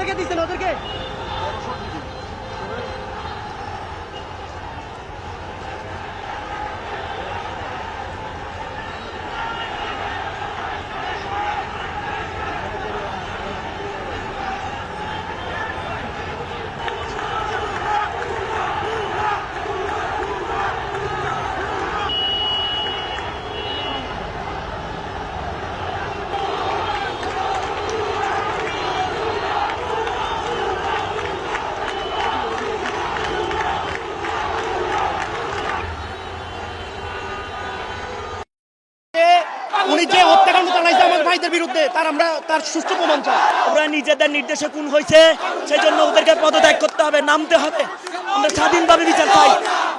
কাকে দিচ্ছেন ওদেরকে? উনি যে হত্যাকাণ্ড চালাইছে আমার ভাইদের বিরুদ্ধে তার সুষ্ঠু প্রমাণ চাই। ওরা নিজেদের নির্দেশে খুন হয়েছে, সেই জন্য ওদেরকে পদত্যাগ করতে হবে, নামতে হবে। আমরা স্বাধীনভাবে বিচার চাই,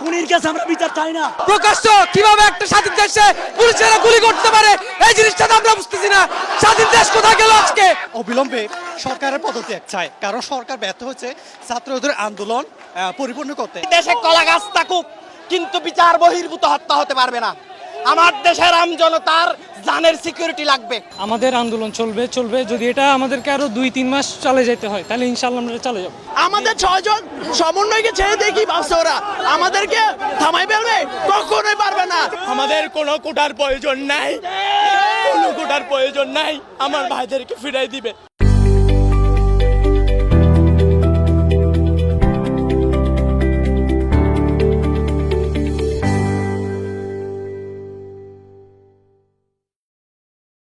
খুনির কাছে আমরা বিচার চাই না। প্রকাশ্য কিভাবে একটা স্বাধীন দেশে পুলিশেরা গুলি করতে পারে, এই জিনিসটা তো আমরা বুঝতেছি না। স্বাধীন দেশ কোথায় গেল আজকে? অবিলম্বে সরকারের পদত্যাগ চাই, কারণ সরকার ব্যর্থ হচ্ছে ছাত্রদের আন্দোলন পরিপূর্ণ করতে। দেশে কলা গাছ থাকুক, কিন্তু বিচার বহির্ভূত হত্যা হতে পারবে না। আমার দেশের আমজনতার জানের সিকিউরিটি লাগবে। আমাদের আন্দোলন চলবে যদি এটা আমাদেরকে আরো 2-3 মাস চলে যেতে হয়, তাহলে ইনশাআল্লাহ আমরা চলে যাব। আমাদের 6 জন সমন্বয়কে ছেড়ে দেখি ভাবছে ওরা আমাদেরকে থামাই ফেলবে, কখনোই পারবে না। আমাদের কোনো কোটার প্রয়োজন নাই, কোনো কোটার প্রয়োজন নাই। আমার ভাইদেরকে ফিরাই দিবে।